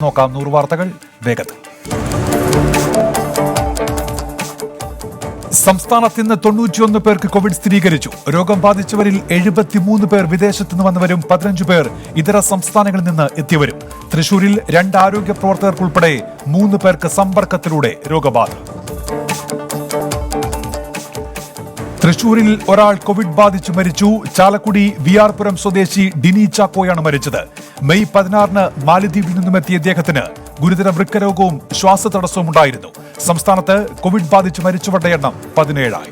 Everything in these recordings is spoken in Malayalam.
നോക്കാം 100 വാർത്തകൾ വേഗത്തിൽ. സംസ്ഥാനത്ത് ഇന്ന് 91 പേർക്ക് കോവിഡ് സ്ഥിരീകരിച്ചു. രോഗം ബാധിച്ചവരിൽ 73 പേർ വിദേശത്തു നിന്ന് വന്നവരും 15 പേർ ഇതര സംസ്ഥാനങ്ങളിൽ നിന്ന് എത്തിയവരും. തൃശൂരിൽ 2 ആരോഗ്യ പ്രവർത്തകർക്കുൾപ്പെടെ 3 പേർക്ക് സമ്പർക്കത്തിലൂടെ രോഗബാധ. തൃശൂരിൽ ഒരാൾ കോവിഡ് ബാധിച്ച് മരിച്ചു. ചാലക്കുടി വിആർപുരം സ്വദേശി ഡിനി ചാക്കോയാണ് മരിച്ചത്. മെയ് 16-ന് മാലദ്വീപിൽ നിന്നുമെത്തിയ ഇദ്ദേഹത്തിന് ഗുരുതര വൃക്കരോഗവും ശ്വാസതടസ്സവും ഉണ്ടായിരുന്നു. സംസ്ഥാനത്ത് കോവിഡ് ബാധിച്ച് മരിച്ചവരുടെ എണ്ണം 17ആയി.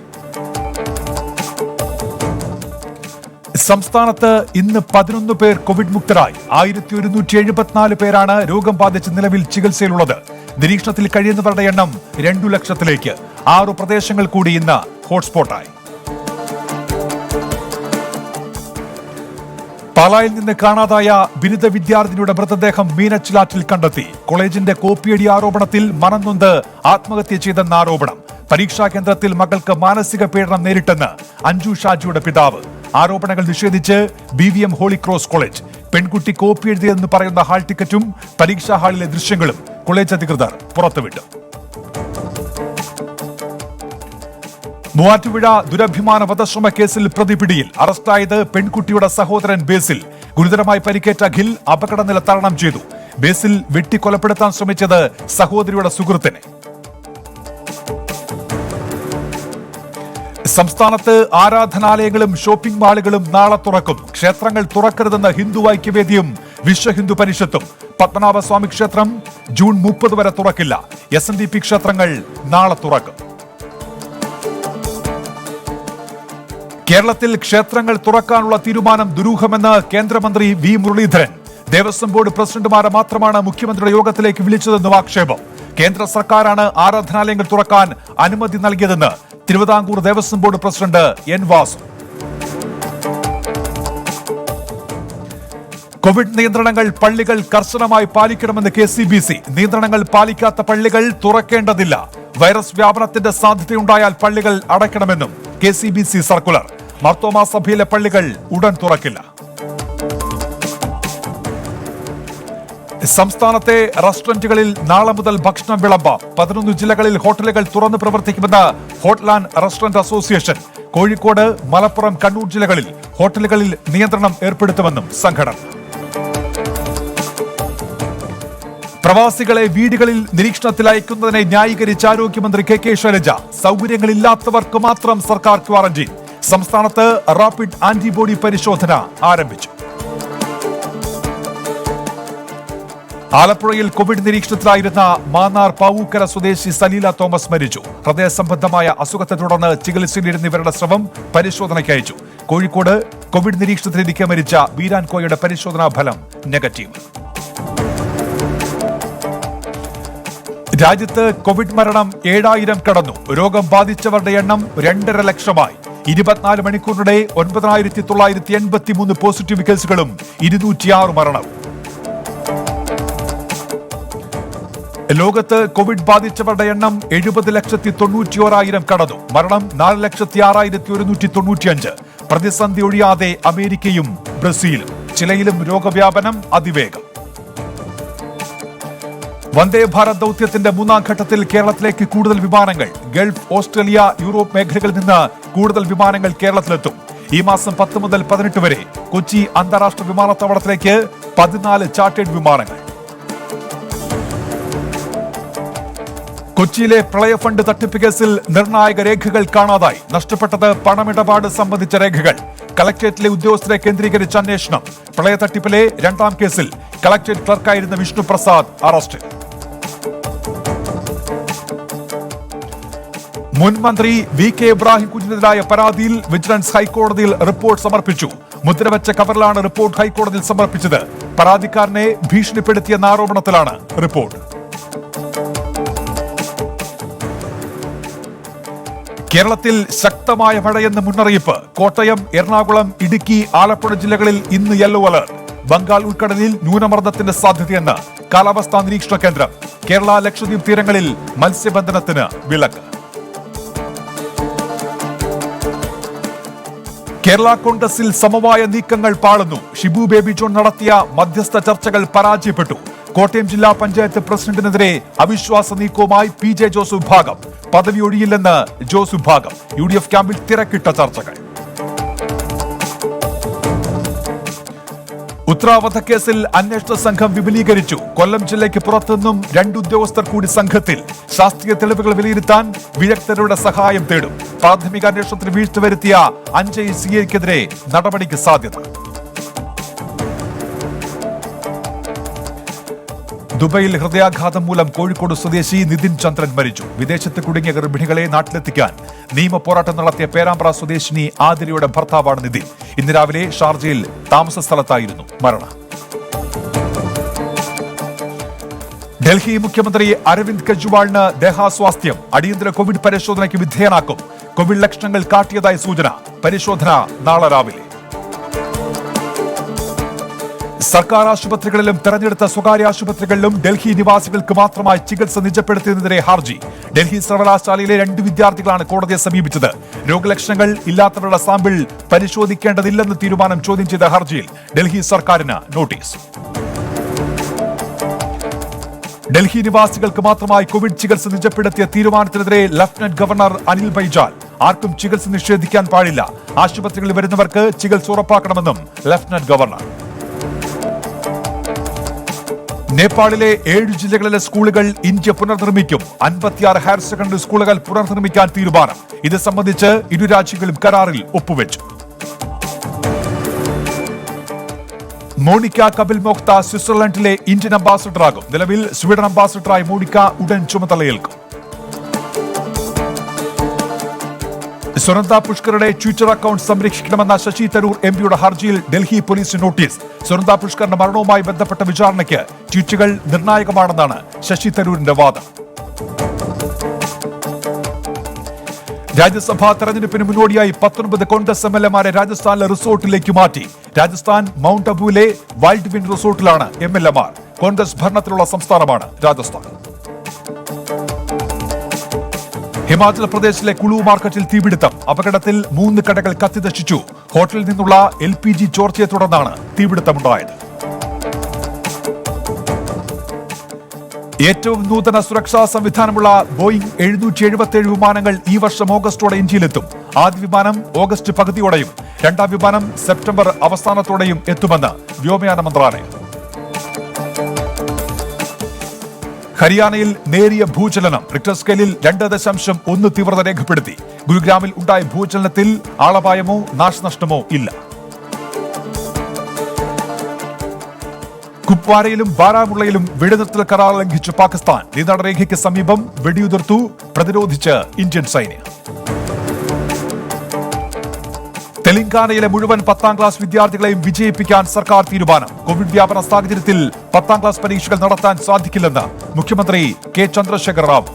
സംസ്ഥാനത്ത് ഇന്ന് 11 പേർ കോവിഡ് മുക്തരായി. 1174 പേരാണ് രോഗം ബാധിച്ച് നിലവിൽ ചികിത്സയിലുള്ളത്. നിരീക്ഷണത്തിൽ കഴിയുന്നവരുടെ എണ്ണം 2 ലക്ഷത്തിലേക്ക്. 6 പ്രദേശങ്ങൾ കൂടി ഇന്ന് ഹോട്ട്സ്പോട്ടായി. പാലായിൽ നിന്ന് കാണാതായ ബിരുദ വിദ്യാർത്ഥിനിയുടെ മൃതദേഹം മീനച്ചിലാറ്റിൽ കണ്ടെത്തി. കോളേജിന്റെ കോപ്പിയടി ആരോപണത്തിൽ മനംനൊന്ത് ആത്മഹത്യ ചെയ്തെന്ന ആരോപണം. പരീക്ഷാ കേന്ദ്രത്തിൽ മകൾക്ക് മാനസിക പീഡനം നേരിട്ടെന്ന് അഞ്ജു ഷാജിയുടെ പിതാവ്. ആരോപണങ്ങൾ നിഷേധിച്ച് BVM ഹോളി ക്രോസ് കോളേജ്. പെൺകുട്ടി കോപ്പി എഴുതിയതെന്ന് പറയുന്ന ഹാൾ ടിക്കറ്റും പരീക്ഷാ ഹാളിലെ ദൃശ്യങ്ങളും കോളേജ് അധികൃതർ പുറത്തുവിട്ടു. മൂവാറ്റുപുഴ ദുരഭിമാന വധശ്രമ കേസിൽ പ്രതിപിടിയിൽ. അറസ്റ്റായത് പെൺകുട്ടിയുടെ സഹോദരൻ ബേസിൽ. ഗുരുതരമായി പരിക്കേറ്റ അഖിൽ അപകടനില തരണം ചെയ്തു. ബേസിൽ വെട്ടിക്കൊലപ്പെടുത്താൻ ശ്രമിച്ചത് സഹോദരിയുടെ സുഹൃത്തിനെ. സംസ്ഥാനത്ത് ആരാധനാലയങ്ങളും ഷോപ്പിംഗ് മാളുകളും നാളെ തുറക്കും. ക്ഷേത്രങ്ങൾ തുറക്കരുതെന്ന് ഹിന്ദു ഐക്യവേദിയും വിശ്വ ഹിന്ദു പരിഷത്തും. പത്മനാഭസ്വാമി ക്ഷേത്രം ജൂൺ 30 വരെ തുറക്കില്ല. SNDP ക്ഷേത്രങ്ങൾ നാളെ തുറക്കും. കേരളത്തിൽ ക്ഷേത്രങ്ങൾ തുറക്കാനുള്ള തീരുമാനം ദുരൂഹമെന്ന് കേന്ദ്രമന്ത്രി V മുരളീധരൻ. ദേവസ്വം ബോർഡ് പ്രസിഡന്റുമാരെ മാത്രമാണ് മുഖ്യമന്ത്രിയുടെ യോഗത്തിലേക്ക് വിളിച്ചതെന്നും ആക്ഷേപം. കേന്ദ്ര സർക്കാരാണ് ആരാധനാലയങ്ങൾ തുറക്കാൻ അനുമതി നൽകിയതെന്ന് Thiruvithamkoor Devaswom board president N Vasu. Covid നിയന്ത്രണങ്ങൾ പള്ളികൾ കർശനമായി പാലിക്കണമെന്ന് KCBC. നിയന്ത്രണങ്ങൾ പാലിക്കാത്ത പള്ളികൾ തുറക്കേണ്ടതില്ല. വൈറസ് വ്യാപനത്തിന്റെ സാധ്യതയുണ്ടായാൽ പള്ളികൾ അടയ്ക്കണമെന്നും KCBC സർക്കുലർ. മാർത്തോമാ സഭയിലെ പള്ളികൾ ഉടൻ തുറക്കില്ല. സംസ്ഥാനത്തെ റെസ്റ്റോറന്റുകളിൽ നാളെ മുതൽ ഭക്ഷണം വിളമ്പാം. 11 ജില്ലകളിൽ ഹോട്ടലുകൾ തുറന്ന് പ്രവർത്തിക്കുമെന്ന് hotel restaurant association. Kozhikode, Malappuram, Kannur ജില്ലകളിൽ ഹോട്ടലുകളിൽ നിയന്ത്രണം ഏർപ്പെടുത്തുമെന്നും സംഘടന. പ്രവാസികളെ വീടുകളിൽ നിരീക്ഷണത്തിൽ അയക്കുന്നതിനെ ന്യായീകരിച്ച് ആരോഗ്യമന്ത്രി KK ശൈലജ. സൗകര്യങ്ങളില്ലാത്തവർക്ക് മാത്രം സർക്കാർ ക്വാറന്റീൻ. സംസ്ഥാനത്ത് റാപ്പിഡ് ആന്റിബോഡി പരിശോധന ആരംഭിച്ചു. ആലപ്പുഴയിൽ കോവിഡ് നിരീക്ഷണത്തിലായിരുന്ന മാന്നാർ പാവൂക്കര സ്വദേശി സലീല തോമസ് മരിച്ചു. ഹൃദയ സംബന്ധമായ അസുഖത്തെ തുടർന്ന് ചികിത്സയിലിരുന്ന ഇവരുടെ ശ്രമം പരിശോധനയ്ക്ക് അയച്ചു. കോഴിക്കോട് കോവിഡ് നിരീക്ഷണത്തിലിരിക്കെ മരിച്ച വീരാൻ കോയയുടെ പരിശോധനാ ഫലം നെഗറ്റീവ്. രാജ്യത്ത് കോവിഡ് മരണം 7000 കടന്നു. രോഗം ബാധിച്ചവരുടെ എണ്ണം 2.5 ലക്ഷമായി. 24 മണിക്കൂറിനിടെ 9983 പോസിറ്റീവ് കേസുകളും 206 മരണവും. ലോകത്ത് കോവിഡ് ബാധിച്ചവരുടെ എണ്ണം 70,91,000 കടന്നു. മരണം 4,06,195. പ്രതിസന്ധി ഒഴിയാതെ അമേരിക്കയും ബ്രസീലും. ചിലയിലും രോഗവ്യാപനം അതിവേഗം. വന്ദേ ഭാരത് ദൌത്യത്തിന്റെ 3ാം ഘട്ടത്തിൽ കേരളത്തിലേക്ക് കൂടുതൽ വിമാനങ്ങൾ. ഗൾഫ്, ഓസ്ട്രേലിയ, യൂറോപ്പ് മേഖലകളിൽ നിന്ന് കൂടുതൽ വിമാനങ്ങൾ കേരളത്തിലെത്തും. ഈ മാസം 10 മുതൽ 18 വരെ കൊച്ചി അന്താരാഷ്ട്ര വിമാനത്താവളത്തിലേക്ക് 14 ചാർട്ടേഡ് വിമാനങ്ങൾ. കൊച്ചിയിലെ പ്രളയ ഫണ്ട് തട്ടിപ്പ് കേസിൽ നിർണായക രേഖകൾ കാണാതായി. നഷ്ടപ്പെട്ടത് പണമിടപാട് സംബന്ധിച്ച രേഖകൾ. കളക്ടറേറ്റിലെ ഉദ്യോഗസ്ഥരെ കേന്ദ്രീകരിച്ച അന്വേഷണം. പ്രളയ തട്ടിപ്പിലെ 2ാം കേസിൽ കളക്ടറേറ്റ് ക്ലർക്കായിരുന്ന വിഷ്ണു പ്രസാദ് അറസ്റ്റ്. മുൻ മന്ത്രി VK ഇബ്രാഹിം കുഞ്ഞിനെതിരായ പരാതിയിൽ വിജിലൻസ് ഹൈക്കോടതിയിൽ റിപ്പോർട്ട് സമർപ്പിച്ചു. മുദ്രവെച്ച കവറിലാണ് റിപ്പോർട്ട് ഹൈക്കോടതിയിൽ സമർപ്പിച്ചത്. പരാതിക്കാരനെ ഭീഷണിപ്പെടുത്തിയെന്ന ആരോപണത്തിലാണ് റിപ്പോർട്ട്. കേരളത്തിൽ ശക്തമായ മഴയെന്ന് മുന്നറിയിപ്പ്. കോട്ടയം, എറണാകുളം, ഇടുക്കി, ആലപ്പുഴ ജില്ലകളിൽ ഇന്ന് യെല്ലോ അലർട്ട്. ബംഗാൾ ഉൾക്കടലിൽ ന്യൂനമർദ്ദത്തിന്റെ സാധ്യതയെന്ന് കാലാവസ്ഥാ നിരീക്ഷണ കേന്ദ്രം. കേരള, ലക്ഷദ്വീപ് തീരങ്ങളിൽ മത്സ്യബന്ധനത്തിന് വിലക്ക്. കേരള കോൺഗ്രസിൽ സമവായ നീക്കങ്ങൾ പാളുന്നു. ഷിബു ബേബി ജോൺ നടത്തിയ മധ്യസ്ഥ ചർച്ചകൾ പരാജയപ്പെട്ടു. കോട്ടയം ജില്ലാ പഞ്ചായത്ത് പ്രസിഡന്റിനെതിരെ അവിശ്വാസ നീക്കവുമായി PJ ജോസ് വിഭാഗം. പദവി ഒഴിയില്ലെന്ന് ജോസ് വിഭാഗം. UDF ക്യാമ്പിൽ തിരക്കിട്ട ചർച്ചകൾ. ഉത്തരാവധക്കേസിൽ അന്വേഷണ സംഘം വിപുലീകരിച്ചു. കൊല്ലം ജില്ലയ്ക്ക് പുറത്തുനിന്നും 2 ഉദ്യോഗസ്ഥർ കൂടി സംഘത്തിൽ. ശാസ്ത്രീയ തെളിവുകൾ വിലയിരുത്താൻ വിദഗ്ധരുടെ സഹായം തേടും. പ്രാഥമിക അന്വേഷണത്തിന് വീഴ്ച വരുത്തിയ 5 CIക്കെതിരെ നടപടിക്ക് സാധ്യത. ദുബൈയിൽ ഹൃദയാഘാതം മൂലം കോഴിക്കോട് സ്വദേശി നിതിൻ ചന്ദ്രൻ മരിച്ചു. വിദേശത്ത് കുടുങ്ങിയ ഗർഭിണികളെ നാട്ടിലെത്തിക്കാൻ നിയമ പോരാട്ടം നടത്തിയ പേരാമ്പ്ര സ്വദേശിനി ആതിരയുടെ ഭർത്താവാണ് നിതിൻ. ഇന്ന് രാവിലെ ഷാർജയിൽ താമസ സ്ഥലത്തായിരുന്നു മരണം. ഡൽഹി മുഖ്യമന്ത്രി അരവിന്ദ് കെജ്രിവാളിന് ദേഹാസ്വാസ്ഥ്യം. അടിയന്തര കോവിഡ് പരിശോധനയ്ക്ക് വിധേയനാക്കും. കോവിഡ് ലക്ഷണങ്ങൾ കാട്ടിയതായി സൂചന. പരിശോധന നാളെ രാവിലെ. സർക്കാർ ആശുപത്രികളിലും തെരഞ്ഞെടുത്ത സ്വകാര്യ ആശുപത്രികളിലും ഡൽഹി നിവാസികൾക്ക് മാത്രമായി ചികിത്സ നിജപ്പെടുത്തിയതിനെതിരെ ഹർജി. ഡൽഹി സർവകലാശാലയിലെ 2 വിദ്യാർത്ഥികളാണ് കോടതിയെ സമീപിച്ചത്. രോഗലക്ഷണങ്ങൾ ഇല്ലാത്തവരുടെ സാമ്പിൾ പരിശോധിക്കേണ്ടതില്ലെന്ന് തീരുമാനം ചോദ്യം ചെയ്ത ഹർജിയിൽ ഡൽഹി സർക്കാരിന് നോട്ടീസ്. ഡൽഹി നിവാസികൾക്ക് മാത്രമായി കോവിഡ് ചികിത്സ നിജപ്പെടുത്തിയ തീരുമാനത്തിനെതിരെ ലഫ്റ്റനന്റ് ഗവർണർ അനിൽ ബൈജാൽ. ആർക്കും ചികിത്സ നിഷേധിക്കാൻ പാടില്ല. ആശുപത്രികളിൽ വരുന്നവർക്ക് ചികിത്സ ഉറപ്പാക്കണമെന്നും ലഫ്റ്റനന്റ് ഗവർണർ. നേപ്പാളിലെ 7 ജില്ലകളിലെ സ്കൂളുകൾ ഇന്ത്യ പുനർനിർമ്മിക്കും. 56 ഹയർ സെക്കൻഡറി സ്കൂളുകൾ പുനർനിർമ്മിക്കാൻ തീരുമാനം. ഇത് സംബന്ധിച്ച് ഇരു രാജ്യങ്ങളും കരാറിൽ ഒപ്പുവെച്ചു. മോണിക്ക കപിൽ മോക്ത സ്വിറ്റ്സർലൻഡിലെ ഇന്ത്യൻ അംബാസഡറാകും. നിലവിൽ സ്വീഡൻ അംബാസഡറായി മോണിക്ക ഉടൻ ചുമതലയേൽക്കും. സുനന്ദ പുഷ്കറുടെ ട്വിറ്റർ അക്കൗണ്ട് സംരക്ഷിക്കണമെന്ന ശശി തരൂർ MPയുടെ ഹർജിയിൽ ഡൽഹി പോലീസിന് നോട്ടീസ്. സുനന്ദ പുഷ്കറിന്റെ മരണവുമായി ബന്ധപ്പെട്ട വിചാരണയ്ക്ക് ട്വീറ്റുകൾ നിർണായകമാണെന്നാണ് ശശി തരൂരിന്റെ വാദം. രാജ്യസഭാ തെരഞ്ഞെടുപ്പിന് മുന്നോടിയായി 19 കോൺഗ്രസ് MLAമാരെ രാജസ്ഥാനിലെ റിസോർട്ടിലേക്ക് മാറ്റി. രാജസ്ഥാൻ മൗണ്ട് അബുവിലെ വൈൽഡ് വിൻ റിസോർട്ടിലാണ് MLAമാർ. കോൺഗ്രസ് ഭരണത്തിലുള്ള സംസ്ഥാനമാണ് രാജസ്ഥാൻ. ഹിമാചൽ പ്രദേശിലെ കുളു മാർക്കറ്റിൽ തീപിടുത്തം. അപകടത്തിൽ 3 കടകൾ കത്തിനശിച്ചു. ഹോട്ടലിൽ നിന്നുള്ള LPG ചോർച്ചയെ തുടർന്നാണ് തീപിടുത്തമുണ്ടായത്. ഏറ്റവും നൂതന സുരക്ഷാ സംവിധാനമുള്ള ബോയിംഗ് 777 വിമാനങ്ങൾ ഈ വർഷം ഓഗസ്റ്റോടെ ഇന്ത്യയിലെത്തും. ആദ്യ വിമാനം ഓഗസ്റ്റ് പകുതിയോടെയും 2ാം വിമാനം സെപ്റ്റംബർ അവസാനത്തോടെയും എത്തുമെന്ന് വ്യോമയാന മന്ത്രാലയം. ഹരിയാനയിൽ നേരിയ ഭൂചലനം. റിക്ടർ സ്കെയിലിൽ 2.1 തീവ്രത രേഖപ്പെടുത്തി. ഗുരുഗ്രാമിൽ ഉണ്ടായ ഭൂചലനത്തിൽ ആളപായമോ നാശനഷ്ടമോ ഇല്ല. കുപ്വാരയിലും ബാരാമുള്ളയിലും വെടിനിർത്തൽ കരാർ ലംഘിച്ചു പാകിസ്ഥാൻ. നിയന്ത്രണരേഖയ്ക്ക് സമീപം വെടിയുതിർത്തു. പ്രതിരോധിച്ച് ഇന്ത്യൻ സൈന്യം. തെലങ്കാനയിലെ മുഴുവൻ 10ാം ക്ലാസ് വിദ്യാർത്ഥികളെയും വിജയിപ്പിക്കാൻ സർക്കാർ തീരുമാനം. കോവിഡ് വ്യാപന സാഹചര്യത്തിൽ 10ാം ക്ലാസ് പരീക്ഷകൾ നടത്താൻ സാധിക്കില്ലെന്ന് മുഖ്യമന്ത്രി K. ചന്ദ്രശേഖർ റാവു.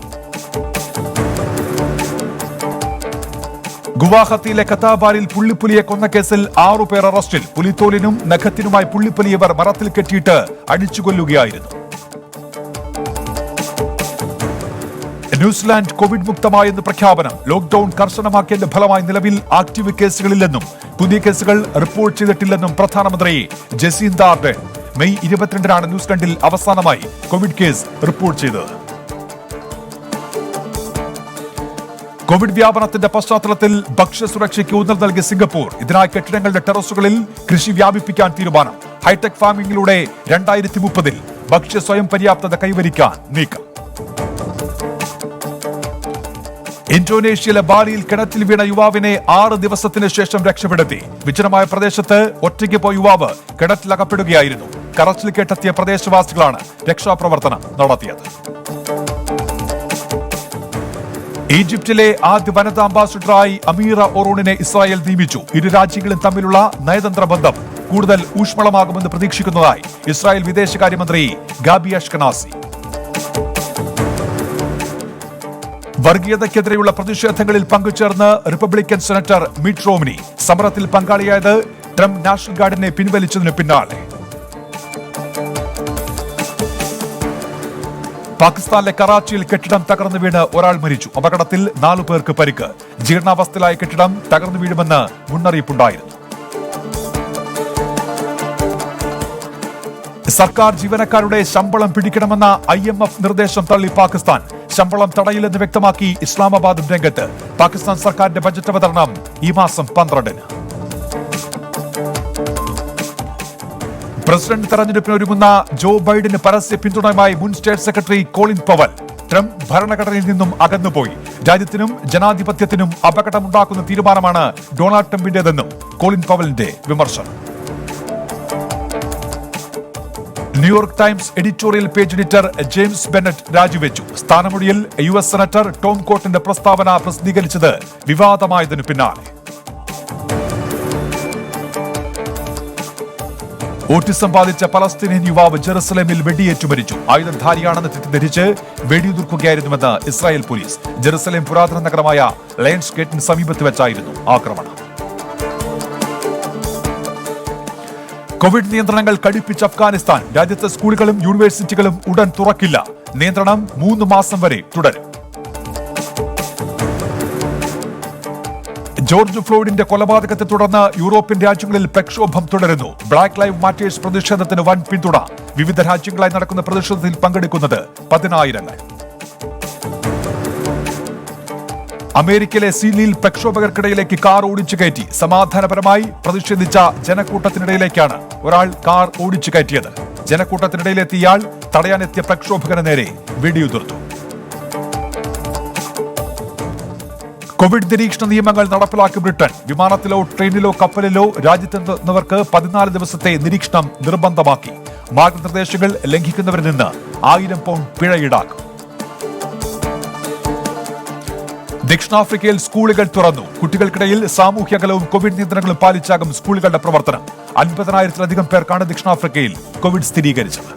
ഗുവാഹത്തിയിലെ കത്താബാരിൽ പുള്ളിപ്പുലിയെ കൊന്ന കേസിൽ 6 പേർ അറസ്റ്റിൽ. പുലിത്തോലിനും നഖത്തിനുമായി പുള്ളിപ്പുലിയവർ മരത്തിൽ കെട്ടിയിട്ട് അടിച്ചുകൊല്ലുകയായിരുന്നു. ന്യൂസിലാൻഡ് കോവിഡ് മുക്തമായെന്ന് പ്രഖ്യാപനം. ലോക്ഡൌൺ കർശനമാക്കിയതിന്റെ ഫലമായി നിലവിൽ ആക്റ്റീവ് കേസുകളില്ലെന്നും പുതിയ കേസുകൾ റിപ്പോർട്ട് ചെയ്തിട്ടില്ലെന്നും പ്രധാനമന്ത്രി ജസീന്ത ആർഡൻ. മെയ് 22-നാണ് ന്യൂസിലൻഡിൽ അവസാനമായി കോവിഡ് കേസ് റിപ്പോർട്ട് ചെയ്തത്. കോവിഡ് വ്യാപനത്തിന്റെ പശ്ചാത്തലത്തിൽ ഭക്ഷ്യസുരക്ഷയ്ക്ക് ഊന്നൽ നൽകിയ സിംഗപ്പൂർ. ഇതിനായി കെട്ടിടങ്ങളുടെ ടെറസുകളിൽ കൃഷി വ്യാപിപ്പിക്കാൻ തീരുമാനം. ഹൈടെക് ഫാമിംഗിലൂടെ 2030-ൽ ഭക്ഷ്യ സ്വയം പര്യാപ്തത കൈവരിക്കാൻ നീക്കം. ഇന്തോനേഷ്യയിലെ ബാലിയിൽ കിണറ്റിൽ വീണ യുവാവിനെ 6 ദിവസത്തിന് ശേഷം രക്ഷപ്പെടുത്തി. വിജനമായ പ്രദേശത്ത് ഒറ്റയ്ക്ക് പോയ യുവാവ് കിണറ്റിലകപ്പെടുകയായിരുന്നു. കരച്ചിൽ കേട്ടെത്തിയ പ്രദേശവാസികളാണ് രക്ഷാപ്രവർത്തനം നടത്തിയത്. ഈജിപ്തിലെ ആദ്യ വനിതാ അംബാസിഡറായി അമീറ ഒറോണിനെ ഇസ്രായേൽ നിയമിച്ചു. ഇരു രാജ്യങ്ങളും തമ്മിലുള്ള നയതന്ത്ര ബന്ധം കൂടുതൽ ഊഷ്മളമാകുമെന്ന് പ്രതീക്ഷിക്കുന്നതായി ഇസ്രായേൽ വിദേശകാര്യമന്ത്രി ഗാബി അഷ്കനാസി. വർഗീയതയ്ക്കെതിരെയുള്ള പ്രതിഷേധങ്ങളിൽ പങ്കുചേർന്ന് റിപ്പബ്ലിക്കൻ സെനറ്റർ മിറ്റ് റോംനി. സമരത്തിൽ പങ്കാളിയായത് ട്രംപ് നാഷണൽ ഗാർഡിനെ പിൻവലിച്ചതിന് പിന്നാലെ. പാകിസ്ഥാനിലെ കറാച്ചിയിൽ കെട്ടിടം തകർന്നു വീണ് ഒരാൾ മരിച്ചു. അപകടത്തിൽ 4 പേർക്ക് പരിക്ക്. ജീർണാവസ്ഥയിലായ കെട്ടിടം തകർന്നു വീഴുമെന്ന് മുന്നറിയിപ്പുണ്ടായിരുന്നു. സർക്കാർ ജീവനക്കാരുടെ ശമ്പളം പിടിക്കണമെന്ന IMF നിർദ്ദേശം തള്ളി പാകിസ്ഥാൻ. ശമ്പളം തടയില്ലെന്ന് വ്യക്തമാക്കി ഇസ്ലാമാബാദും രംഗത്ത്. പാകിസ്ഥാൻ സർക്കാരിന്റെ ബജറ്റ് അവതരണം ഈ മാസം 12-ന്. പ്രസിഡന്റ് തെരഞ്ഞെടുപ്പിന് ഒരുങ്ങുന്ന ജോ ബൈഡന് പരസ്യ പിന്തുണയുമായി മുൻ state secretary Colin Powell. Trump ഭരണഘടനയിൽ നിന്നും അകന്നുപോയി. രാജ്യത്തിനും ജനാധിപത്യത്തിനും അപകടമുണ്ടാക്കുന്ന തീരുമാനമാണ് ഡൊണാൾഡ് ട്രംപിന്റേതെന്നും കോളിൻ പവലിന്റെ വിമർശനം. New York times editorial page editor James Bennett രാജിവെച്ചു. സ്ഥാനമൊഴിയിൽ US സെനറ്റർ ടോം കോട്ടിന്റെ പ്രസ്താവന പ്രസിദ്ധീകരിച്ചത് വിവാദമായതിനു പിന്നാലെ. ഓട്ടിസം ബാധിച്ച പലസ്തീനിയൻ യുവാവ് ജെറുസലേമിൽ വെടിയേറ്റു മരിച്ചു. ആയുധധാരിയാണെന്ന് തെറ്റിദ്ധരിച്ച് വെടിയുതിർക്കുകയായിരുന്നുവെന്ന് ഇസ്രായേൽ പോലീസ്. ജെറുസലേം പുരാതന നഗരമായ ലയൺസ് ഗേറ്റിന് സമീപത്ത് വെച്ചായിരുന്നു ആക്രമണം. കോവിഡ് നിയന്ത്രണങ്ങൾ കടുപ്പിച്ച അഫ്ഗാനിസ്ഥാൻ. രാജ്യത്തെ സ്കൂളുകളും യൂണിവേഴ്സിറ്റികളും ഉടൻ തുറക്കില്ല. നിയന്ത്രണം 3 മാസം വരെ തുടരും. ജോർജ് ഫ്ലോയിഡിന്റെ കൊലപാതകത്തെ തുടർന്ന് യൂറോപ്യൻ രാജ്യങ്ങളിൽ പ്രക്ഷോഭം തുടരുന്നു. ബ്ലാക്ക് ലൈവ് മാറ്റേഴ്സ് പ്രതിഷേധത്തിന് വൻ പിന്തുണ. വിവിധ രാജ്യങ്ങളായി നടക്കുന്ന പ്രതിഷേധത്തിൽ പങ്കെടുക്കുന്നത് 10,000. അമേരിക്കയിലെ സീലിയിൽ പ്രക്ഷോഭകർക്കിടയിലേക്ക് കാർ ഓടിച്ചു കയറ്റി. സമാധാനപരമായി പ്രതിഷേധിച്ച ജനക്കൂട്ടത്തിനിടയിലേക്കാണ് ഒരാൾ കാർ ഓടിച്ചു കയറ്റിയത്. ജനക്കൂട്ടത്തിനിടയിലെത്തിയ ഇയാൾ തടയാനെത്തിയ പ്രക്ഷോഭകന് നേരെ വെടിയുതിർത്തു. കോവിഡ് നിരീക്ഷണ നിയമങ്ങൾ നടപ്പിലാക്കി ബ്രിട്ടൻ. വിമാനത്തിലോ ട്രെയിനിലോ കപ്പലിലോ രാജ്യത്തെത്തുന്നവർക്ക് 14 ദിവസത്തെ നിരീക്ഷണം നിർബന്ധമാക്കി. മാർഗനിർദ്ദേശങ്ങൾ ലംഘിക്കുന്നവരിൽ നിന്ന് 1000 പൗണ്ട് പിഴ ഈടാക്കും. ദക്ഷിണാഫ്രിക്കയിൽ സ്കൂളുകൾ തുറന്നു. കുട്ടികൾക്കിടയിൽ സാമൂഹ്യ അകലവും കോവിഡ് നിയന്ത്രണങ്ങളും പാലിച്ചാകും സ്കൂളുകളുടെ പ്രവർത്തനം. 50,000-ലധികം പേർക്കാണ് ദക്ഷിണാഫ്രിക്കയിൽ കോവിഡ് സ്ഥിരീകരിച്ചത്.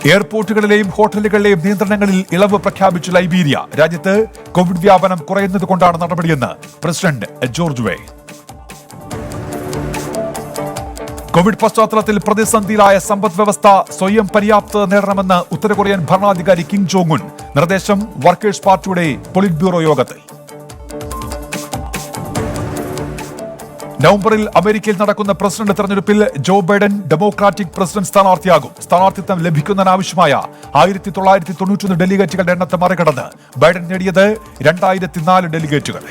എയർപോർട്ടുകളിലെയും ഹോട്ടലുകളിലെയും നിയന്ത്രണങ്ങളിൽ ഇളവ് പ്രഖ്യാപിച്ചു ലൈബീരിയ. രാജ്യത്ത് കോവിഡ് വ്യാപനം കുറയുന്നതുകൊണ്ടാണ് നടപടിയെന്ന് പ്രസിഡന്റ് ജോർജ് വേ. കോവിഡ് പശ്ചാത്തലത്തിൽ പ്രതിസന്ധിയിലായ സമ്പദ് വ്യവസ്ഥ സ്വയം പര്യാപ്തത നേടണമെന്ന് ഉത്തര കൊറിയൻ ഭരണാധികാരി കിം ജോങ് ഉൻ. നിർദ്ദേശം വർക്കേഴ്സ് പാർട്ടിയുടെ പൊളിറ്റ് ബ്യൂറോ യോഗത്തിൽ. നവംബറിൽ അമേരിക്കയിൽ നടക്കുന്ന പ്രസിഡന്റ് തെരഞ്ഞെടുപ്പിൽ ജോ ബൈഡൻ ഡെമോക്രാറ്റിക് പ്രസിഡന്റ് സ്ഥാനാർത്ഥിയാകും. സ്ഥാനാർത്ഥിത്വം ലഭിക്കുന്നതിനാവശ്യമായ 1991 ഡെലിഗേറ്റുകളുടെ എണ്ണത്തെ മറികടന്ന് ബൈഡൻ നേടിയത് 2004 ഡെലിഗേറ്റുകൾ.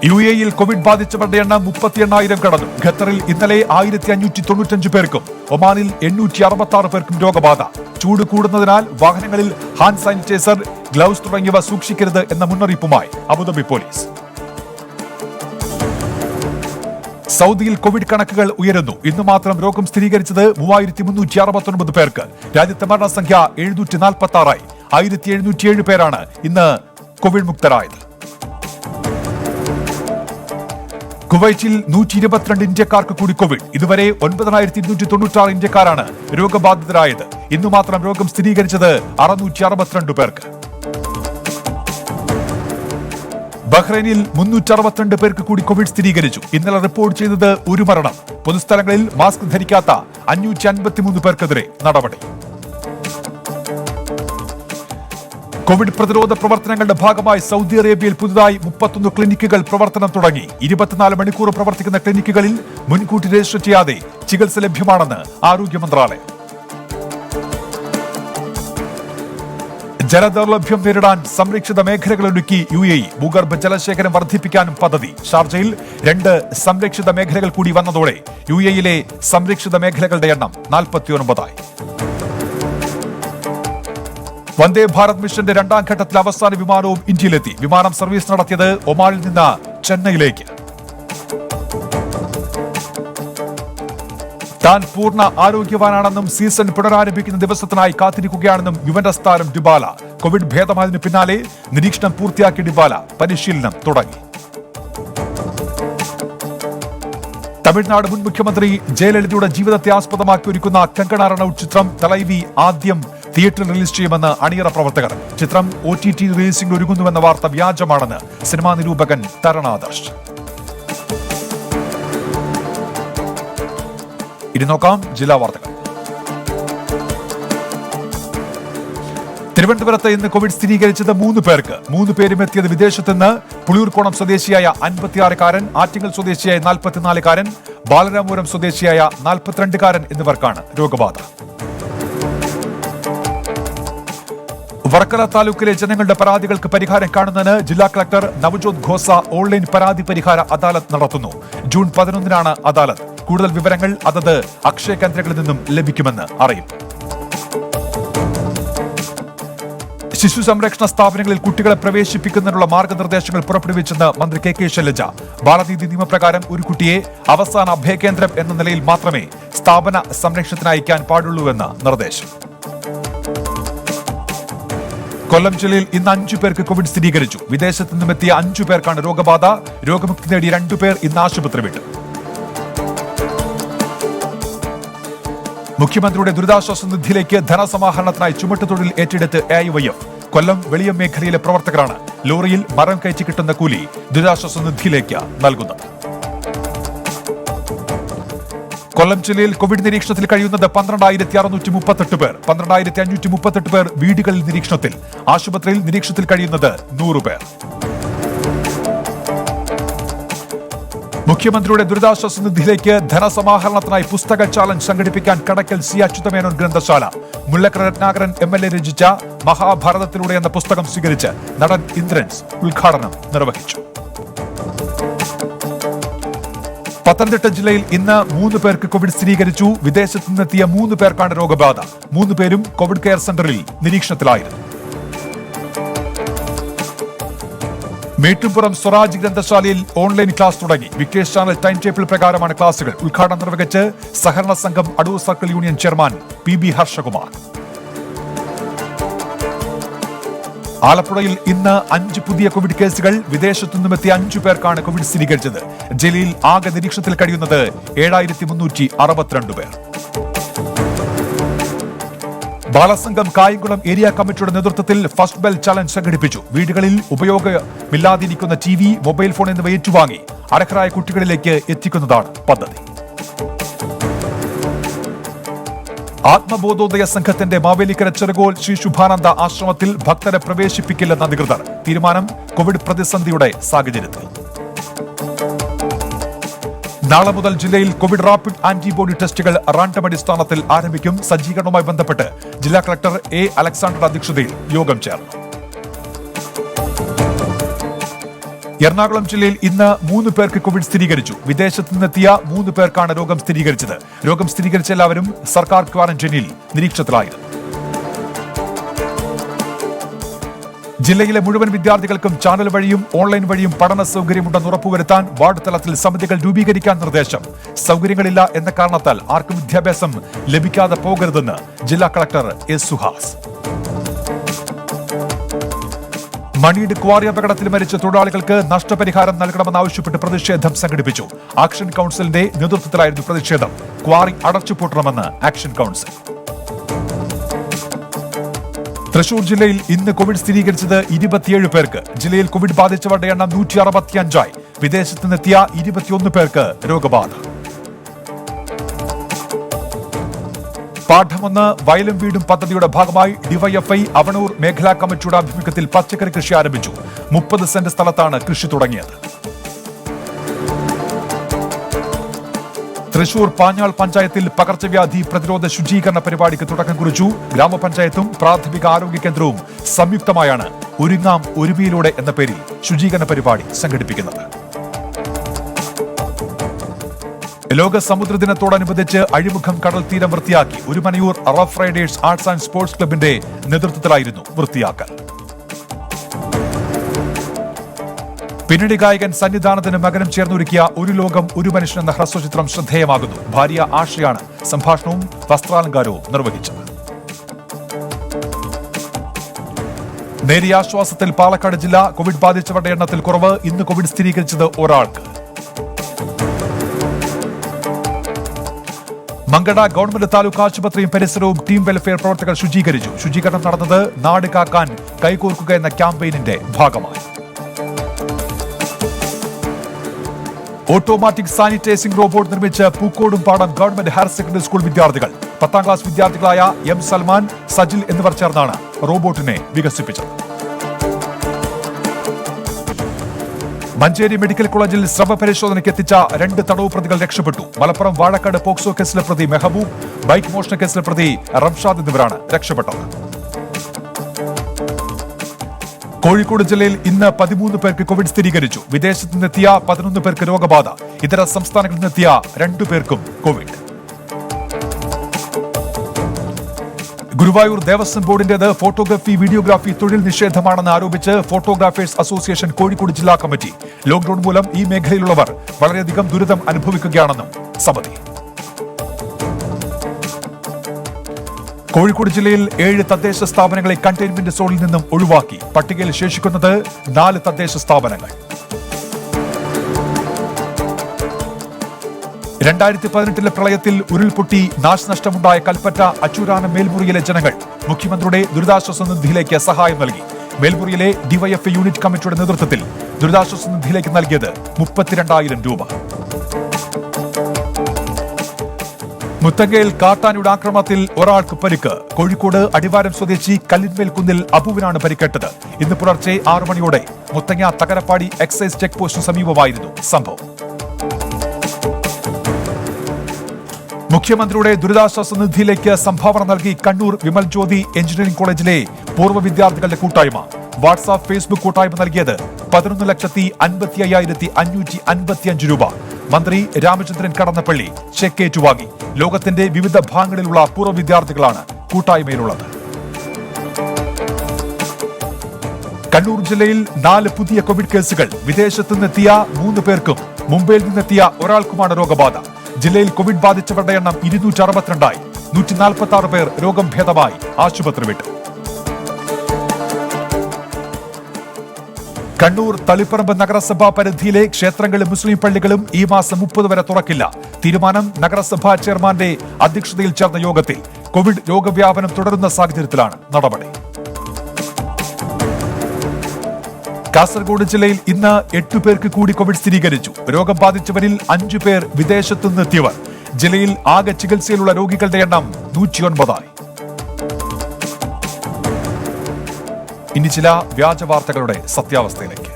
UAE-യിൽ കോവിഡ് ബാധിച്ചവരുടെ എണ്ണം 38,000 കടന്നു. ഖത്തറിൽ ഇന്നലെ 1595 പേർക്കും ഒമാനിൽ 866 പേർക്കും രോഗബാധ. ചൂട് കൂടുന്നതിനാൽ വാഹനങ്ങളിൽ ഹാൻഡ് സാനിറ്റൈസർ, ഗ്ലൗസ് തുടങ്ങിയവ സൂക്ഷിക്കരുത് എന്ന മുന്നറിയിപ്പുമായി അബുദാബി പോലീസ്. സൗദിയിൽ കോവിഡ് കണക്കുകൾ ഉയരുന്നു. ഇന്ന് മാത്രം രോഗം സ്ഥിരീകരിച്ചത് 3369 പേർക്ക്. രാജ്യത്തെ മരണസംഖ്യ 746 1707 പേരാണ് ഇന്ന് കോവിഡ് മുക്തരായത്. കുവൈറ്റിൽ 122 ഇന്ത്യക്കാർക്ക് കൂടി കോവിഡ്. ഇതുവരെ 9,296 ഇന്ത്യക്കാരാണ് രോഗബാധിതരായത്. ഇന്നു മാത്രം രോഗം സ്ഥിരീകരിച്ചത് 662 പേർക്ക്. ബഹ്റൈനിൽ 362 പേർക്ക് കൂടി കോവിഡ് സ്ഥിരീകരിച്ചു. ഇന്നലെ റിപ്പോർട്ട് ചെയ്തത് 1 മരണം. പൊതുസ്ഥലങ്ങളിൽ മാസ്ക് ധരിക്കാത്ത 553 പേർക്കെതിരെ നടപടി. കോവിഡ് പ്രതിരോധ പ്രവർത്തനങ്ങളുടെ ഭാഗമായി സൗദി അറേബ്യയിൽ പുതുതായി 31 ക്ലിനിക്കുകൾ പ്രവർത്തനം തുടങ്ങി. 24 മണിക്കൂർ പ്രവർത്തിക്കുന്ന ക്ലിനിക്കുകളിൽ മുൻകൂട്ടി രജിസ്റ്റർ ചെയ്യാതെ ചികിത്സ ലഭ്യമാണെന്ന് ആരോഗ്യ മന്ത്രാലയം. ജലദൗർലഭ്യം നേരിടാൻ സംരക്ഷിത മേഖലകളൊരുക്കി UAE. ഭൂഗർഭ ജലശേഖരം വർദ്ധിപ്പിക്കാനും പദ്ധതി. ഷാർജയിൽ 2 സംരക്ഷിത മേഖലകൾ കൂടി വന്നതോടെ UAE-യിലെ സംരക്ഷിത മേഖലകളുടെ എണ്ണം 49ആയി. വന്ദേ ഭാരത് മിഷന്റെ 2ാം ഘട്ടത്തിൽ അവസാന വിമാനവും ഇന്ത്യയിലെത്തി. വിമാനം സർവീസ് നടത്തിയത് ഒമാനിൽ നിന്ന് ചെന്നൈയിലേക്ക്. താൻ പൂർണ്ണ ആരോഗ്യവാനാണെന്നും സീസൺ പുനരാരംഭിക്കുന്ന ദിവസത്തിനായി കാത്തിരിക്കുകയാണെന്നും യുവന്റസ് താരം ഡിബാല. കോവിഡ് ഭേദമായതിനു പിന്നാലെ നിരീക്ഷണം പൂർത്തിയാക്കിയ ഡിബാല പരിശീലനം തുടങ്ങി. തമിഴ്നാട് മുൻ മുഖ്യമന്ത്രി ജയലളിതയുടെ ജീവിതത്തെ ആസ്പദമാക്കി ഒരുക്കുന്ന കങ്കണ റണൌട്ട് ചിത്രം തലൈവി ആദ്യം തിയേറ്ററിൽ റിലീസ് ചെയ്യുമെന്ന് അണിയറ പ്രവർത്തകർ. ചിത്രം OTT റിലീസിംഗ് ഒരുങ്ങുന്നുവെന്ന വാർത്ത വ്യാജമാണെന്ന് സിനിമാ നിരൂപകൻ തരണാദർശ്. ഇനി നോക്കാം ജില്ലാ വാർത്തകൾ. തിരുവനന്തപുരത്ത് ഇന്ന് കോവിഡ് സ്ഥിരീകരിച്ചത് 3 പേർക്ക്. 3 പേരും എത്തിയത് വിദേശത്ത് നിന്ന്. പുളിയൂർക്കോണം സ്വദേശിയായ 56-കാരൻ, ആറ്റിങ്ങൽ സ്വദേശിയായ 44-കാരൻ, ബാലരാമപുരം സ്വദേശിയായ 42-കാരൻ എന്നിവർക്കാണ് രോഗബാധ. വർക്കല താലൂക്കിലെ ജനങ്ങളുടെ പരാതികൾക്ക് പരിഹാരം കാണുന്നതിന് ജില്ലാ കളക്ടർ നവജോത് ഖോസ ഓൺലൈൻ പരാതി പരിഹാര അദാലത്ത് നടത്തുന്നു. ജൂൺ 11-നാണ് അദാലത്ത്. കൂടുതൽ വിവരങ്ങൾ അതത് അക്ഷയ കേന്ദ്രങ്ങളിൽ നിന്നും ലഭിക്കുമെന്ന് അറിയിപ്പ്. ശിശു സംരക്ഷണ സ്ഥാപനങ്ങളിൽ കുട്ടികളെ പ്രവേശിപ്പിക്കുന്നതിനുള്ള മാർഗനിർദ്ദേശങ്ങൾ പുറപ്പെടുവിച്ചെന്ന് മന്ത്രി കെ ശൈലജ. ബാലനീതി നിയമപ്രകാരം ഒരു കുട്ടിയെ അവസാന അഭയകേന്ദ്രം എന്ന നിലയിൽ മാത്രമേ സ്ഥാപന സംരക്ഷണത്തിന് അയക്കാൻ പാടുള്ളൂവെന്ന നിർദ്ദേശം. കൊല്ലം ജില്ലയിൽ ഇന്ന് 5 പേർക്ക് കോവിഡ് സ്ഥിരീകരിച്ചു. വിദേശത്ത് നിന്നുമെത്തിയ 5 പേർക്കാണ് രോഗബാധ. രോഗമുക്തി നേടിയ 2 പേർ ഇന്ന് ആശുപത്രി വിട്ടു. മുഖ്യമന്ത്രിയുടെ ദുരിതാശ്വാസ നിധിയിലേക്ക് ധനസമാഹരണത്തിനായി ചുമട്ടുതൊഴിൽ ഏറ്റെടുത്ത് AIYF. കൊല്ലം വെളിയം മേഖലയിലെ പ്രവർത്തകരാണ് ലോറിയിൽ മരം കയറ്റി കിട്ടുന്ന കൂലി ദുരിതാശ്വാസ നിധിയിലേക്ക് നൽകുന്നത്. കൊല്ലം ജില്ലയിൽ കോവിഡ് നിരീക്ഷണത്തിൽ കഴിയുന്നത് 12,638 പേർ. 12,538 പേർ വീടുകളിൽ നിരീക്ഷണത്തിൽ. ആശുപത്രിയിൽ നിരീക്ഷണത്തിൽ കഴിയുന്നത് 100 പേർ. മുഖ്യമന്ത്രിയുടെ ദുരിതാശ്വാസ നിധിയിലേക്ക് ധനസമാഹരണത്തിനായി പുസ്തക ചാലഞ്ച് സംഘടിപ്പിക്കാൻ കടക്കൽ സി അച്യുതമേനോൻ ഗ്രന്ഥശാല. മുല്ലക്കര രത്നാകരൻ MLA രചിച്ച മഹാഭാരതത്തിലൂടെ എന്ന പുസ്തകം സ്വീകരിച്ച് നടൻ ഇന്ദ്രൻസ് ഉദ്ഘാടനം നിർവഹിച്ചു. പത്തനംതിട്ട ജില്ലയിൽ ഇന്ന് 3 പേർക്ക് കോവിഡ് സ്ഥിരീകരിച്ചു. വിദേശത്ത് നിന്നെത്തിയ 3 പേർക്കാണ് രോഗബാധ. 3 പേരും കോവിഡ് കെയർ സെന്ററിൽ നിരീക്ഷണത്തിലായിരുന്നു. മേട്ടുംപുറം സ്വരാജ് ഗ്രന്ഥശാലയിൽ ഓൺലൈൻ ക്ലാസ് തുടങ്ങി. വിക്ടേഴ്സ് ചാനൽ ടൈം ടേബിൾ പ്രകാരമാണ് ക്ലാസുകൾ. ഉദ്ഘാടനം നിർവഹിച്ച് സഹകരണ സംഘം Adoor circle union chairman PB Harshakumar. ആലപ്പുഴയിൽ ഇന്ന് 5 പുതിയ കോവിഡ് കേസുകൾ. വിദേശത്തു നിന്നുമെത്തിയ 5 പേർക്കാണ് കോവിഡ് സ്ഥിരീകരിച്ചത്. ജില്ലയിൽ ആകെ നിരീക്ഷണത്തിൽ കഴിയുന്നത് 7,362 പേർ. ബാലസംഘം കായംകുളം ഏരിയ കമ്മിറ്റിയുടെ നേതൃത്വത്തിൽ ഫസ്റ്റ് ബെൽ ചലഞ്ച് സംഘടിപ്പിച്ചു. വീടുകളിൽ ഉപയോഗമില്ലാതിരിക്കുന്ന TV, മൊബൈൽ ഫോൺ എന്നിവ ഏറ്റുവാങ്ങി അർഹരായ കുട്ടികളിലേക്ക് എത്തിക്കുന്നതാണ് പദ്ധതി. ആത്മബോധോദയ സംഘത്തിന്റെ മാവേലിക്കര ചെറുകോൽ ശ്രീ ശുഭാനന്ദ ആശ്രമത്തിൽ ഭക്തരെ പ്രവേശിപ്പിക്കില്ലെന്ന് അധികൃതർ. തീരുമാനം കോവിഡ് പ്രതിസന്ധിയുടെ സാഹചര്യത്തിൽ. നാളെ മുതൽ ജില്ലയിൽ കോവിഡ് റാപ്പിഡ് ആന്റിബോഡി ടെസ്റ്റുകൾ റാൻഡം അടിസ്ഥാനത്തിൽ ആരംഭിക്കും. സജ്ജീകരണവുമായി ബന്ധപ്പെട്ട് ജില്ലാ കളക്ടർ A. അലക്സാണ്ടർ അധ്യക്ഷതയിൽ യോഗം ചേർന്നു. എറണാകുളം ജില്ലയിൽ ഇന്ന് 3 പേർക്ക് കോവിഡ് സ്ഥിരീകരിച്ചു. വിദേശത്ത് നിന്നെത്തിയ 3 പേർക്കാണ് രോഗം സ്ഥിരീകരിച്ചത്. രോഗം സ്ഥിരീകരിച്ച എല്ലാവരും സർക്കാർ ക്വാറന്റൈനിൽ നിരീക്ഷണത്തിലായിരുന്നു. ജില്ലയിലെ മുഴുവൻ വിദ്യാർത്ഥികൾക്കും ചാനൽ വഴിയും ഓൺലൈൻ വഴിയും പഠന സൗകര്യമുണ്ടെന്ന് ഉറപ്പുവരുത്താൻ വാർഡ് തലത്തിൽ സമിതികൾ രൂപീകരിക്കാൻ നിർദ്ദേശം. സൗകര്യങ്ങളില്ല എന്ന കാരണത്താൽ ആർക്കും വിദ്യാഭ്യാസം ലഭിക്കാതെ പോകരുതെന്ന് ജില്ലാ കളക്ടർ S. സുഹാസ്. മണിയുടെ ക്വാറി അപകടത്തിൽ മരിച്ച തൊഴിലാളികൾക്ക് നഷ്ടപരിഹാരം നൽകണമെന്നാവശ്യപ്പെട്ട് പ്രതിഷേധം സംഘടിപ്പിച്ചു. ആക്ഷൻ കൌൺസിലിന്റെ നേതൃത്വത്തിലായിരുന്നു പ്രതിഷേധം. ക്വാറി അടച്ചുപൂട്ടണമെന്ന് ആക്ഷൻ കൌൺസിൽ. തൃശൂർ ജില്ലയിൽ ഇന്ന് കോവിഡ് സ്ഥിരീകരിച്ചത് 27 പേർക്ക്. ജില്ലയിൽ കോവിഡ് ബാധിച്ചവരുടെ എണ്ണം 165ആയി. വിദേശത്ത് നിന്നെത്തിയ 21 പേർക്ക് രോഗബാധ. പാഠമൊന്ന് വയലും വീടും പദ്ധതിയുടെ ഭാഗമായി ഡിവൈഎഫ്ഐ അവണൂർ മേഖലാ കമ്മിറ്റിയുടെ ആഭിമുഖ്യത്തിൽ പച്ചക്കറി കൃഷി ആരംഭിച്ചു. 30 സെന്റ് സ്ഥലത്താണ് കൃഷി തുടങ്ങിയത്. തൃശൂർ പാഞ്ഞാൾ പഞ്ചായത്തിൽ പകർച്ചവ്യാധി പ്രതിരോധ ശുചീകരണ പരിപാടിക്ക് തുടക്കം കുറിച്ചു. ഗ്രാമപഞ്ചായത്തും പ്രാഥമിക ആരോഗ്യ കേന്ദ്രവും സംയുക്തമായാണ് ഒരുങ്ങാം ഒരുമയിലൂടെ എന്ന പേരിൽ ശുചീകരണ പരിപാടി സംഘടിപ്പിക്കുന്നത്. ലോക സമുദ്ര ദിനത്തോടനുബന്ധിച്ച് അഴിമുഖം കടൽ തീരം വൃത്തിയാക്കി. Orumanayur rough Riders arts and sports ക്ലബിന്റെ നേതൃത്വത്തിലായിരുന്നു വൃത്തിയാക്കൽ. പിന്നണി ഗായകൻ സന്നിധാനത്തിന് മകനും ചേർന്നൊരുക്കിയ ഒരു ലോകം ഒരു മനുഷ്യൻ എന്ന ഹ്രസ്വചിത്രം ശ്രദ്ധേയമാകുന്നു. ഭാര്യ ആഷയാണ് സംഭാഷണവും വസ്ത്രാലങ്കാരവും നിർവഹിച്ചത്. നേരിയ ആശ്വാസത്തിൽ പാലക്കാട് ജില്ല. കോവിഡ് ബാധിച്ചവരുടെ എണ്ണത്തിൽ കുറവ്. ഇന്ന് കോവിഡ് സ്ഥിരീകരിച്ചത് ഒരാൾക്ക്. മങ്കട ഗവൺമെന്റ് താലൂക്ക് ആശുപത്രിയും പരിസരവും ടീം വെൽഫെയർ പ്രവർത്തകർ ശുചീകരിച്ചു. ശുചീകരണം നടന്നത് നാട് കാക്കാൻ കൈകോർക്കുക എന്ന ക്യാമ്പയിനിന്റെ ഭാഗമായി. ഓട്ടോമാറ്റിക് സാനിറ്റൈസിംഗ് റോബോട്ട് നിർമ്മിച്ച് Pookodumpadam government higher secondary school വിദ്യാർത്ഥികൾ 10ാം ക്ലാസ് വിദ്യാർത്ഥികളായ എം സൽമാൻ, സജിൽ എന്നിവർ ചേർന്നാണ് റോബോട്ടിനെ വികസിപ്പിച്ചത്. മഞ്ചേരി മെഡിക്കൽ കോളേജിൽ സ്രവ പരിശോധനയ്ക്ക് എത്തിച്ച 2 തടവ് പ്രതികൾ രക്ഷപ്പെട്ടു. മലപ്പുറം വാഴക്കാട് പോക്സോ കേസിലെ പ്രതി മെഹബൂബ്, ബൈക്ക് മോഷണ കേസിലെ പ്രതി റംഷാദ് എന്നിവരാണ് രക്ഷപ്പെട്ടത്. കോഴിക്കോട് ജില്ലയിൽ ഇന്ന് 13 പേർക്ക് കോവിഡ് സ്ഥിരീകരിച്ചു. വിദേശത്ത് നിന്നെത്തിയ 11 പേർക്ക് രോഗബാധ. ഇതര സംസ്ഥാനങ്ങളിൽ നിന്നെത്തിയ 2 പേർക്കും കോവിഡ്. ഗുരുവായൂർ ദേവസ്വം ബോർഡിന്റേത് ഫോട്ടോഗ്രാഫി, വീഡിയോഗ്രാഫി തൊഴിൽ നിഷേധമാണെന്ന് ആരോപിച്ച് ഫോട്ടോഗ്രാഫേഴ്സ് അസോസിയേഷൻ കോഴിക്കോട് ജില്ലാ കമ്മിറ്റി. ലോക്ഡൌൺ മൂലം ഈ മേഖലയിലുള്ളവർ വളരെയധികം ദുരിതം അനുഭവിക്കുകയാണെന്നും സമിതി. കോഴിക്കോട് ജില്ലയിൽ 7 തദ്ദേശ സ്ഥാപനങ്ങളെ കണ്ടെയ്ൻമെന്റ് സോണിൽ നിന്നും ഒഴിവാക്കി. പട്ടികയിൽ ശേഷിക്കുന്നത് 4 തദ്ദേശ സ്ഥാപനങ്ങൾ. 2018 പ്രളയത്തിൽ ഉരുൾപൊട്ടി നാശനഷ്ടമുണ്ടായ കൽപ്പറ്റ അച്ചൂരാനം മേൽമുറിയിലെ ജനങ്ങൾ മുഖ്യമന്ത്രിയുടെ ദുരിതാശ്വാസ നിധിയിലേക്ക് സഹായം നൽകി. മേൽമുറിയിലെ ഡിവൈഎഫ്ഐ യൂണിറ്റ് കമ്മിറ്റിയുടെ നേതൃത്വത്തിൽ ദുരിതാശ്വാസ നിധിയിലേക്ക് നൽകിയത് 32,000 രൂപ. മുത്തങ്ങയിൽ കാട്ടാനയുടെ ആക്രമണത്തിൽ ഒരാൾക്ക് പരിക്ക്. കോഴിക്കോട് അടിവാരം സ്വദേശി കല്ലിന്മേൽ കുന്നിൽ അബുവിനാണ് പരിക്കേറ്റത്. ഇന്ന് പുലർച്ചെ 6 മണിയോടെ മുത്തങ്ങ തകരപ്പാടി എക്സൈസ് ചെക്ക് പോസ്റ്റിന് സമീപമായിരുന്നു സംഭവം. മുഖ്യമന്ത്രിയുടെ ദുരിതാശ്വാസ നിധിയിലേക്ക് സംഭാവന നൽകി കണ്ണൂർ വിമൽ ജ്യോതി എഞ്ചിനീയറിംഗ് കോളേജിലെ പൂർവ്വ വിദ്യാർത്ഥികളുടെ കൂട്ടായ്മ. വാട്സാപ്പ്, ഫേസ്ബുക്ക് കൂട്ടായ്മ നൽകിയത് 11,55,555 രൂപ. മന്ത്രി രാമചന്ദ്രൻ കടന്നപ്പള്ളി ചെക്ക് ഏറ്റുവാങ്ങി. ലോകത്തിന്റെ വിവിധ ഭാഗങ്ങളിലുള്ള പൂർവ്വ വിദ്യാർത്ഥികളാണ് കൂട്ടായ്മയിലുള്ളത്. കണ്ണൂർ ജില്ലയിൽ 4 പുതിയ കോവിഡ് കേസുകൾ. വിദേശത്തു നിന്നെത്തിയ 3 പേർക്കും മുംബൈയിൽ നിന്നെത്തിയ ഒരാൾക്കുമാണ് രോഗബാധ. ജില്ലയിൽ കോവിഡ് ബാധിച്ചവരുടെ എണ്ണം 262 146 പേർ രോഗം ഭേദമായി ആശുപത്രി വിട്ടു. കണ്ണൂർ തളിപ്പറമ്പ് നഗരസഭാ പരിധിയിലെ ക്ഷേത്രങ്ങളും മുസ്ലിം പള്ളികളും ഈ മാസം 30 വരെ തുറക്കില്ല. തീരുമാനം നഗരസഭാ ചെയർമാന്റെ അധ്യക്ഷതയിൽ ചേർന്ന യോഗത്തിൽ. കോവിഡ് രോഗവ്യാപനം തുടരുന്ന സാഹചര്യത്തിലാണ് നടപടി. കാസർഗോഡ് ജില്ലയിൽ ഇന്ന് 8 പേർക്ക് കൂടി കോവിഡ് സ്ഥിരീകരിച്ചു. രോഗം ബാധിച്ചവരിൽ 5 പേർ വിദേശത്തു നിന്നെത്തിയവർ. ജില്ലയിൽ ആകെ ചികിത്സയിലുള്ള രോഗികളുടെ എണ്ണം 109 ആയി. ഇനി ചില വ്യാജ വാർത്തകളുടെ സത്യാവസ്ഥയിലേക്ക്.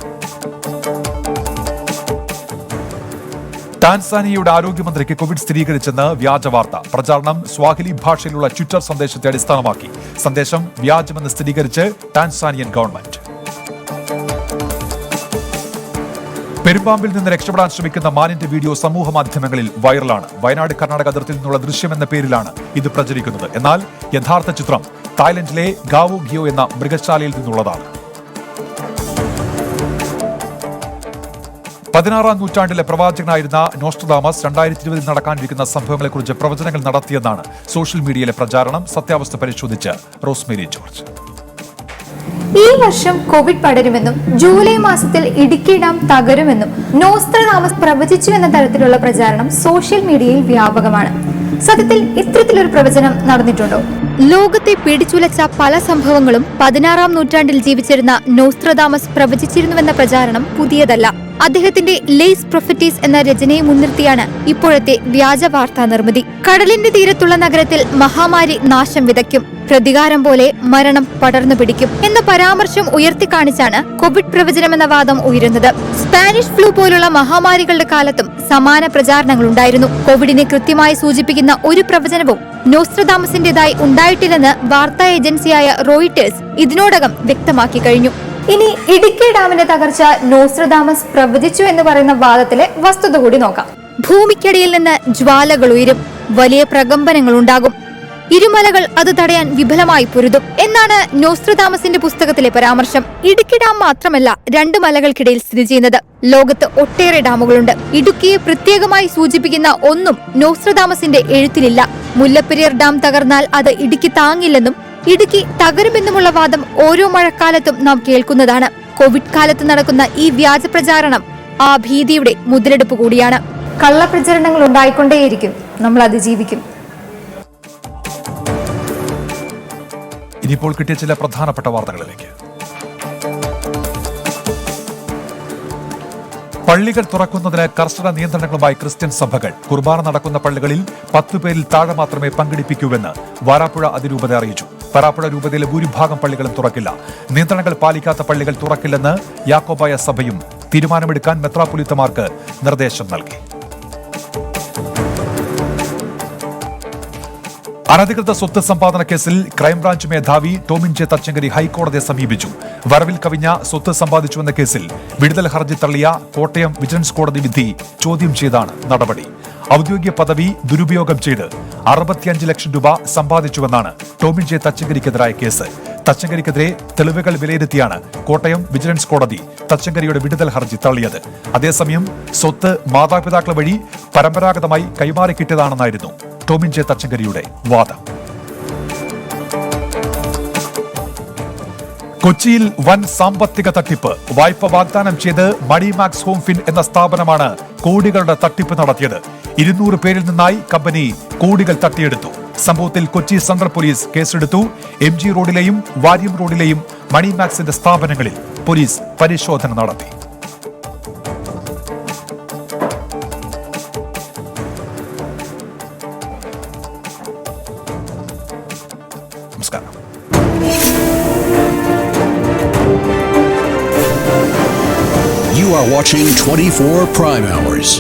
ടാൻസാനിയയുടെ ആരോഗ്യമന്ത്രിക്ക് കോവിഡ് സ്ഥിരീകരിച്ചെന്ന് വ്യാജ വാർത്ത. പ്രചാരണം സ്വാഹിലി ഭാഷയിലുള്ള ട്വിറ്റർ സന്ദേശത്തെ അടിസ്ഥാനമാക്കി. സന്ദേശം വ്യാജമെന്ന് സ്ഥിരീകരിച്ച് ടാൻസാനിയൻ ഗവൺമെന്റ്. പെരുമ്പാമ്പിൽ നിന്ന് രക്ഷപ്പെടാൻ ശ്രമിക്കുന്ന മാനിന്റെ വീഡിയോ സമൂഹ മാധ്യമങ്ങളിൽ വൈറലാണ്. വയനാട് കർണാടക അതിർത്തിയിൽ നിന്നുള്ള ദൃശ്യം എന്ന പേരിലാണ് ഇത് പ്രചരിക്കുന്നത്. എന്നാൽ യഥാർത്ഥ ചിത്രം തായ്ലൻഡിലെ ഗാവോ ഗിയോ എന്ന മൃഗശാലയിൽ നിന്നുള്ളതാണ്. 16ാം നൂറ്റാണ്ടിലെ പ്രവാചകനായിരുന്ന നോസ്ട്രദാമസ് 2020 നടക്കാനിരിക്കുന്ന സംഭവങ്ങളെക്കുറിച്ച് പ്രവചനങ്ങൾ നടത്തിയെന്നാണ് സോഷ്യൽ മീഡിയയിലെ പ്രചാരണം. സത്യാവസ്ഥ പരിശോധിച്ച് റോസ്മേരി ജോർജ്. ഈ വർഷം കോവിഡ് പടരുമെന്നും ജൂലൈ മാസത്തിൽ ഇടുക്കി ഡാം തകരുമെന്നും നോസ്ട്രദാമസ് പ്രവചിച്ചു എന്ന തരത്തിലുള്ള പ്രചാരണം സോഷ്യൽ മീഡിയയിൽ വ്യാപകമാണ്. സത്യത്തിൽ ഇത്തരത്തിലൊരു പ്രവചനം നടന്നിട്ടുണ്ടോ? ലോകത്തെ പിടിച്ചുലച്ച പല സംഭവങ്ങളും 16ാം നൂറ്റാണ്ടിൽ ജീവിച്ചിരുന്ന നോസ്ട്രദാമസ് പ്രവചിച്ചിരുന്നുവെന്ന പ്രചാരണം പുതിയതല്ല. അദ്ദേഹത്തിന്റെ ലേസ് പ്രൊഫറ്റീസ് എന്ന രചനയെ മുൻനിർത്തിയാണ് ഇപ്പോഴത്തെ വ്യാജ വാർത്താ നിർമ്മിതി. കടലിന്റെ തീരത്തുള്ള നഗരത്തിൽ മഹാമാരി നാശം വിതയ്ക്കും, പ്രതികാരം പോലെ മരണം പടർന്നു പിടിക്കും എന്ന പരാമർശം ഉയർത്തിക്കാണിച്ചാണ് കോവിഡ് പ്രവചനമെന്ന വാദം ഉയരുന്നത്. സ്പാനിഷ് ഫ്ലൂ പോലുള്ള മഹാമാരികളുടെ കാലത്തും സമാന പ്രചാരണങ്ങളുണ്ടായിരുന്നു. കോവിഡിനെ കൃത്യമായി സൂചിപ്പിക്കുന്ന ഒരു പ്രവചനവും നോസ്ട്രദാമസിന്റേതായി ഉണ്ടായിട്ടില്ലെന്ന് വാർത്താ ഏജൻസിയായ റോയിട്ടേഴ്സ് ഇതിനോടകം വ്യക്തമാക്കി കഴിഞ്ഞു. ഇനി ഇടുക്കി ഡാമിന്റെ തകർച്ച നോസ്ട്രദാമസ് പ്രവചിച്ചു എന്ന് പറയുന്ന വാദത്തിലെ വസ്തുത കൂടി നോക്കാം. ഭൂമിക്കടിയിൽ നിന്ന് ജ്വാലകൾ ഉയരും, വലിയ പ്രകമ്പനങ്ങൾ ഉണ്ടാകും, ഇരുമലകൾ അത് തടയാൻ വിഫലമായി പൊരുതും എന്നാണ് നോസ്ട്രദാമസിന്റെ പുസ്തകത്തിലെ പരാമർശം. ഇടുക്കി ഡാം മാത്രമല്ല 2 മലകൾക്കിടയിൽ സ്ഥിതി ചെയ്യുന്നത്. ലോകത്ത് ഒട്ടേറെ ഡാമുകളുണ്ട്. ഇടുക്കിയെ പ്രത്യേകമായി സൂചിപ്പിക്കുന്ന ഒന്നും നോസ്ട്രദാമസിന്റെ എഴുത്തിലില്ല. മുല്ലപ്പെരിയാർ ഡാം തകർന്നാൽ അത് ഇടുക്കി താങ്ങില്ലെന്നും ഇടുക്കി തകരുമെന്നുമുള്ള വാദം ഓരോ മഴക്കാലത്തും നാം കേൾക്കുന്നതാണ്. കോവിഡ് കാലത്ത് നടക്കുന്ന ഈ വ്യാജ പ്രചാരണം ആ ഭീതിയുടെ മുതലെടുപ്പ് കൂടിയാണ്. കള്ളപ്രചരണങ്ങൾ ഉണ്ടായിക്കൊണ്ടേയിരിക്കും, നമ്മൾ അതിജീവിക്കും. ഇനിയിപ്പോൾ കിട്ടിയ ചില പ്രധാനപ്പെട്ട വാർത്തകളിലേക്ക്. പള്ളികൾ തുറക്കുന്നതിന് കർശന നിയന്ത്രണങ്ങളുമായി ക്രിസ്ത്യൻ സഭകൾ. കുർബാന നടക്കുന്ന പള്ളികളിൽ 10 പേരിൽ താഴെ മാത്രമേ പങ്കെടുപ്പിക്കൂവെന്ന് വാരാപ്പുഴ അതിരൂപത അറിയിച്ചു. വരാപ്പുഴ രൂപതയിലെ ഭൂരിഭാഗം പള്ളികളും തുറക്കില്ല. നിയന്ത്രണങ്ങൾ പാലിക്കാത്ത പള്ളികൾ തുറക്കില്ലെന്ന് യാക്കോബായ സഭയും തീരുമാനമെടുക്കാൻ മെത്രാപ്പൊലീത്തമാർക്ക് നിർദ്ദേശം നൽകി. അനധികൃത സ്വത്ത് സമ്പാദന കേസിൽ ക്രൈംബ്രാഞ്ച് മേധാവി ടോമിൻ ജെ തച്ചങ്കരി ഹൈക്കോടതിയെ സമീപിച്ചു. വരവിൽ കവിഞ്ഞ സ്വത്ത് സമ്പാദിച്ചുവെന്ന കേസിൽ വിടുതൽ ഹർജി തള്ളിയ കോട്ടയം വിജിലൻസ് കോടതി വിധി ചോദ്യം ചെയ്താണ് നടപടി. ഔദ്യോഗിക പദവി ദുരുപയോഗം ചെയ്ത് 65 ലക്ഷം രൂപ സമ്പാദിച്ചുവെന്നാണ് ടോമിൻ ജെ തച്ചങ്കരിക്കെതിരായ കേസ്. തച്ചങ്കരിക്കെതിരെ തെളിവുകൾ വിലയിരുത്തിയാണ് കോട്ടയം വിജിലൻസ് കോടതി തച്ചങ്കരിയുടെ വിടുതൽ ഹർജി തള്ളിയത്. അതേസമയം സ്വത്ത് മാതാപിതാക്കൾ വഴി പരമ്പരാഗതമായി കൈമാറി കിട്ടിയതാണെന്നായിരുന്നു ടോമിൻ ജെ തച്ചങ്കരിയുടെ വാദം. കൊച്ചിയിൽ വൻ സാമ്പത്തിക തട്ടിപ്പ്. വായ്പ വാഗ്ദാനം ചെയ്ത് മണി മാക്സ് ഹോം ഫിൻ എന്ന സ്ഥാപനമാണ് കോടികളുടെ തട്ടിപ്പ് നടത്തിയത്. 200 പേരിൽ നിന്നായി കമ്പനി കോടികൾ തട്ടിയെടുത്തു. സംഭവത്തിൽ കൊച്ചി സെൻട്രൽ പോലീസ് കേസെടുത്തു. MG റോഡിലെയും വാര്യം റോഡിലെയും മണി മാക്സിന്റെ സ്ഥാപനങ്ങളിൽ പോലീസ് പരിശോധന നടത്തി. നമസ്കാരം. You are watching 24 Prime Hours.